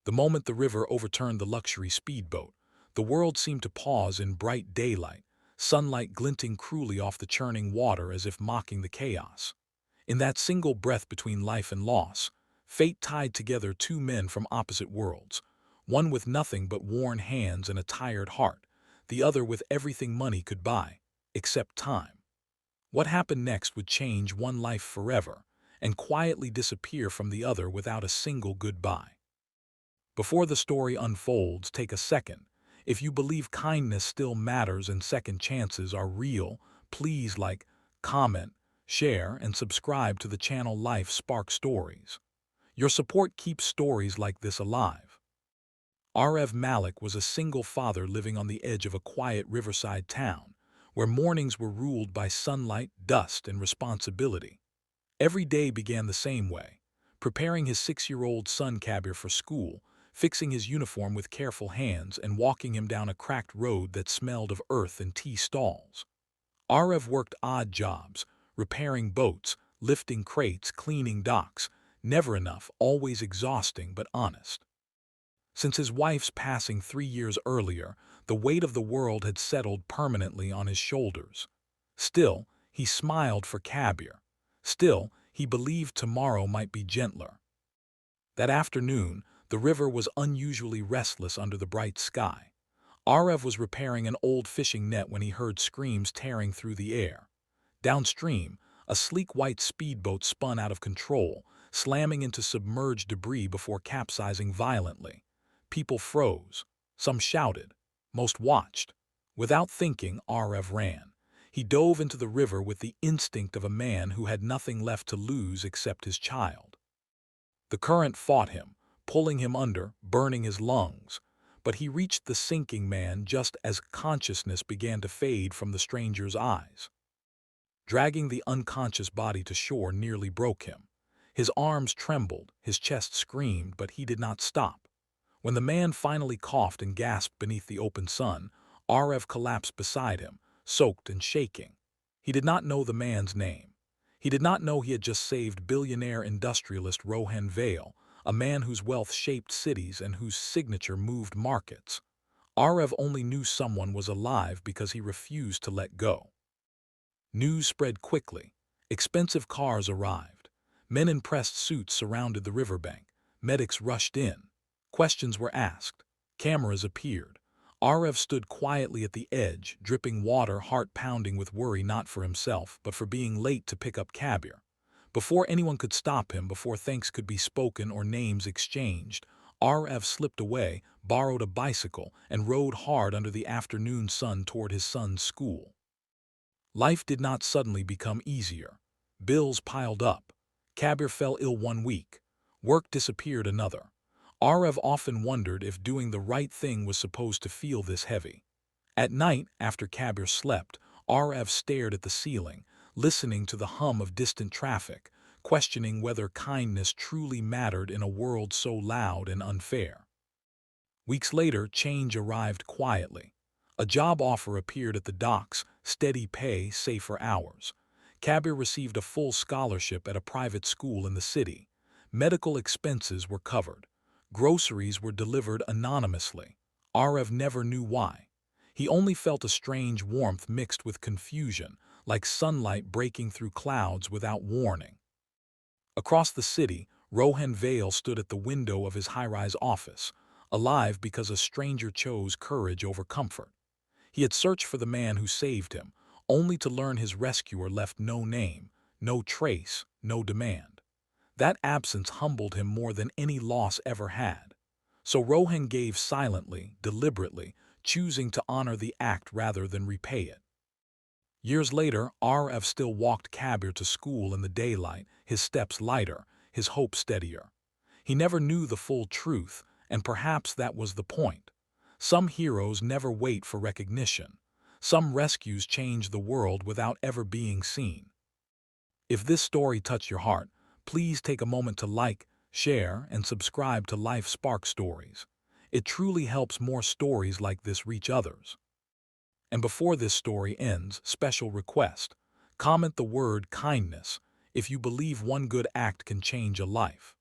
The moment the river overturned the luxury speedboat, the world seemed to pause in bright daylight, sunlight glinting cruelly off the churning water as if mocking the chaos. In that single breath between life and loss, fate tied together two men from opposite worlds, one with nothing but worn hands and a tired heart, the other with everything money could buy, except time. What happened next would change one life forever and quietly disappear from the other without a single goodbye. Before the story unfolds, take a second. If you believe kindness still matters and second chances are real, please like, comment, share, and subscribe to the channel Life Spark Stories. Your support keeps stories like this alive. R.F. Malik was a single father living on the edge of a quiet riverside town, where mornings were ruled by sunlight, dust, and responsibility. Every day began the same way, preparing his 6-year-old son Kabir for school, fixing his uniform with careful hands and walking him down a cracked road that smelled of earth and tea stalls. Arev worked odd jobs, repairing boats, lifting crates, cleaning docks, never enough, always exhausting but honest. Since his wife's passing 3 years earlier, the weight of the world had settled permanently on his shoulders. Still, he smiled for Kabir. Still, he believed tomorrow might be gentler. That afternoon, the river was unusually restless under the bright sky. Arev was repairing an old fishing net when he heard screams tearing through the air. Downstream, a sleek white speedboat spun out of control, slamming into submerged debris before capsizing violently. People froze. Some shouted. Most watched. Without thinking, Arev ran. He dove into the river with the instinct of a man who had nothing left to lose except his child. The current fought him, pulling him under, burning his lungs. But he reached the sinking man just as consciousness began to fade from the stranger's eyes. Dragging the unconscious body to shore nearly broke him. His arms trembled, his chest screamed, but he did not stop. When the man finally coughed and gasped beneath the open sun, Arev collapsed beside him, soaked and shaking. He did not know the man's name. He did not know he had just saved billionaire industrialist Rohan Vale, a man whose wealth shaped cities and whose signature moved markets. Arev only knew someone was alive because he refused to let go. News spread quickly. Expensive cars arrived. Men in pressed suits surrounded the riverbank. Medics rushed in. Questions were asked. Cameras appeared. Arev stood quietly at the edge, dripping water, heart pounding with worry not for himself, but for being late to pick up Kabir. Before anyone could stop him, before thanks could be spoken or names exchanged, Arev slipped away, borrowed a bicycle, and rode hard under the afternoon sun toward his son's school. Life did not suddenly become easier. Bills piled up. Kabir fell ill 1 week. Work disappeared another. Arev often wondered if doing the right thing was supposed to feel this heavy. At night, after Kabir slept, Arev stared at the ceiling, listening to the hum of distant traffic, questioning whether kindness truly mattered in a world so loud and unfair. Weeks later, change arrived quietly. A job offer appeared at the docks, steady pay, safer hours. Kabir received a full scholarship at a private school in the city. Medical expenses were covered. Groceries were delivered anonymously. Arev never knew why. He only felt a strange warmth mixed with confusion, like sunlight breaking through clouds without warning. Across the city, Rohan Vale stood at the window of his high-rise office, alive because a stranger chose courage over comfort. He had searched for the man who saved him, only to learn his rescuer left no name, no trace, no demand. That absence humbled him more than any loss ever had. So Rohan gave silently, deliberately, choosing to honor the act rather than repay it. Years later, Arev still walked Kabir to school in the daylight, his steps lighter, his hope steadier. He never knew the full truth, and perhaps that was the point. Some heroes never wait for recognition. Some rescues change the world without ever being seen. If this story touched your heart, please take a moment to like, share, and subscribe to Life Spark Stories. It truly helps more stories like this reach others. And before this story ends, special request: comment the word kindness if you believe one good act can change a life.